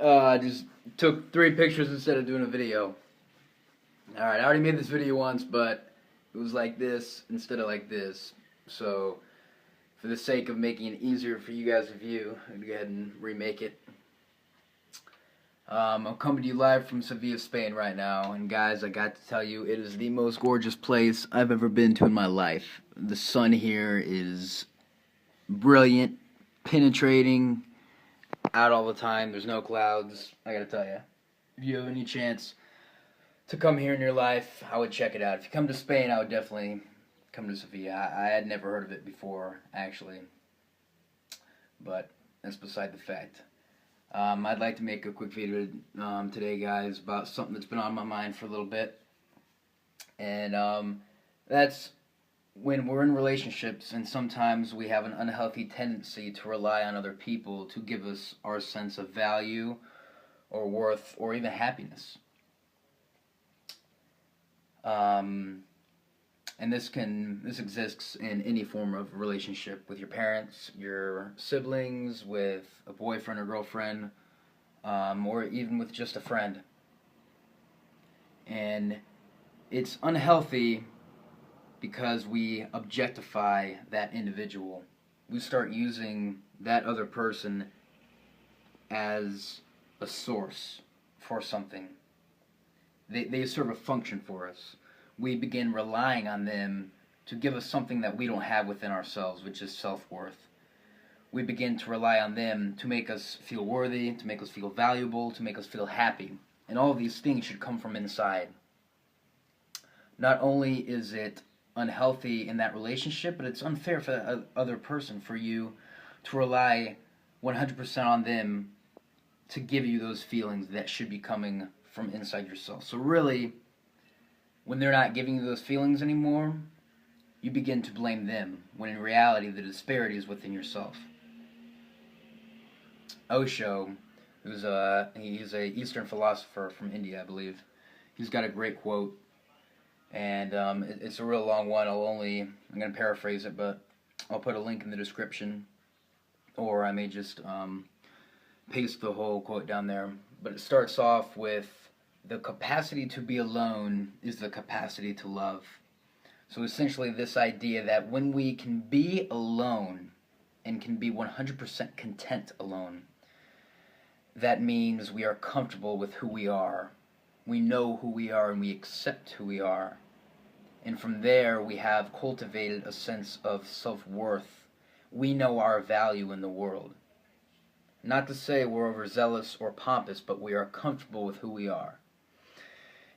I just took 3 pictures instead of doing a video. Alright, I already made this video once, but it was like this instead of like this. So, for the sake of making it easier for you guys to view, I'm going to go ahead and remake it. I'm coming to you live from Sevilla, Spain right now, and guys, I got to tell you, it is the most gorgeous place I've ever been to in my life. The sun here is brilliant, penetrating, out all the time, there's no clouds. I gotta tell you, if you have any chance to come here in your life, I would check it out. If you come to Spain, I would definitely come to Sevilla. I had never heard of it before, actually, but that's beside the fact. I'd like to make a quick video today, guys, about something that's been on my mind for a little bit, and that's when we're in relationships and sometimes we have an unhealthy tendency to rely on other people to give us our sense of value or worth or even happiness. And this exists in any form of relationship, with your parents, your siblings, with a boyfriend or girlfriend, or even with just a friend. And it's unhealthy because we objectify that individual. We start using that other person as a source for something. They serve a function for us. We begin relying on them to give us something that we don't have within ourselves, which is self-worth. We begin to rely on them to make us feel worthy, to make us feel valuable, to make us feel happy. And all of these things should come from inside. Not only is it unhealthy in that relationship, but it's unfair for the other person for you to rely 100% on them to give you those feelings that should be coming from inside yourself. So really, when they're not giving you those feelings anymore, you begin to blame them, when in reality the disparity is within yourself. Osho, he's a Eastern philosopher from India, I believe. He's got a great quote, and it's a real long one. I'm going to paraphrase it, but I'll put a link in the description, or I may just paste the whole quote down there. But it starts off with, the capacity to be alone is the capacity to love. So essentially this idea that when we can be alone and can be 100% content alone, that means we are comfortable with who we are. We know who we are and we accept who we are. And from there we have cultivated a sense of self-worth. We know our value in the world. Not to say we're overzealous or pompous, but we are comfortable with who we are.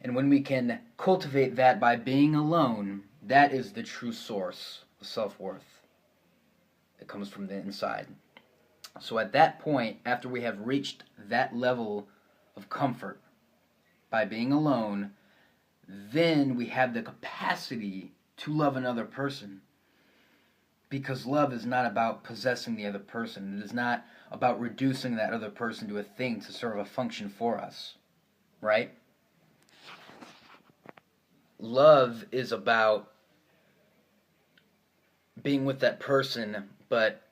And when we can cultivate that by being alone, that is the true source of self-worth. It comes from the inside. So at that point, after we have reached that level of comfort by being alone, then we have the capacity to love another person. Because love is not about possessing the other person. It is not about reducing that other person to a thing to serve a function for us. Right? Love is about being with that person, but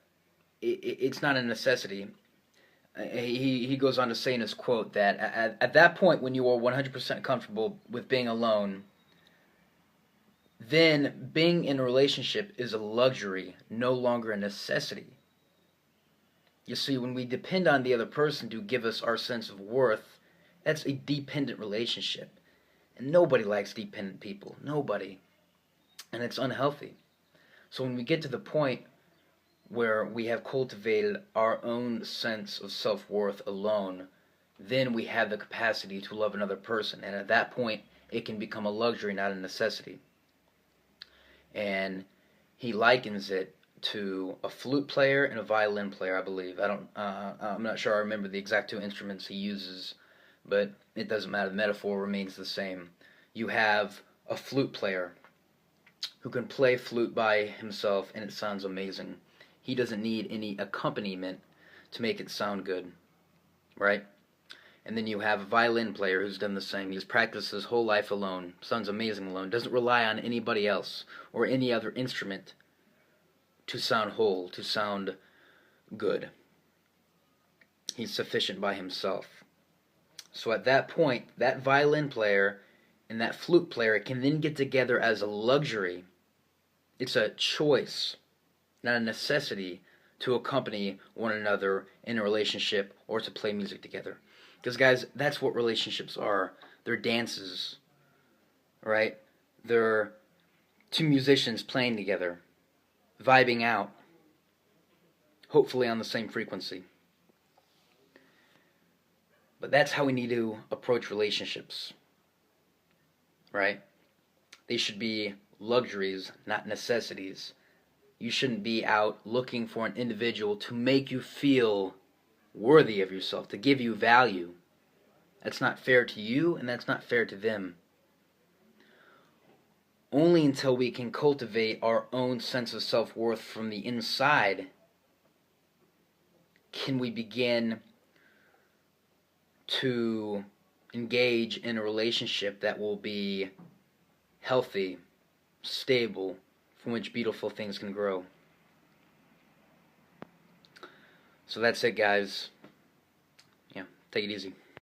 it's not a necessity. He goes on to say in his quote that at that point when you are 100% comfortable with being alone, then being in a relationship is a luxury, no longer a necessity. You see, when we depend on the other person to give us our sense of worth, that's a dependent relationship. And nobody likes dependent people. Nobody. And it's unhealthy. So when we get to the point where we have cultivated our own sense of self-worth alone, then we have the capacity to love another person. And at that point, it can become a luxury, not a necessity. And he likens it to a flute player and a violin player, I believe. I'm not sure I remember the exact two instruments he uses, but it doesn't matter. The metaphor remains the same. You have a flute player who can play flute by himself, and it sounds amazing. He doesn't need any accompaniment to make it sound good, right? And then you have a violin player who's done the same. He's practiced his whole life alone, sounds amazing alone, doesn't rely on anybody else or any other instrument to sound whole, to sound good. He's sufficient by himself. So at that point, that violin player and that flute player can then get together as a luxury. It's a choice, not a necessity, to accompany one another in a relationship or to play music together. Because, guys, that's what relationships are. They're dances, right? They're two musicians playing together, vibing out, hopefully on the same frequency. But that's how we need to approach relationships, right? They should be luxuries, not necessities. You shouldn't be out looking for an individual to make you feel worthy of yourself, to give you value. That's not fair to you, and that's not fair to them. Only until we can cultivate our own sense of self-worth from the inside can we begin to engage in a relationship that will be healthy, stable, from which beautiful things can grow. So that's it, guys. Yeah, take it easy.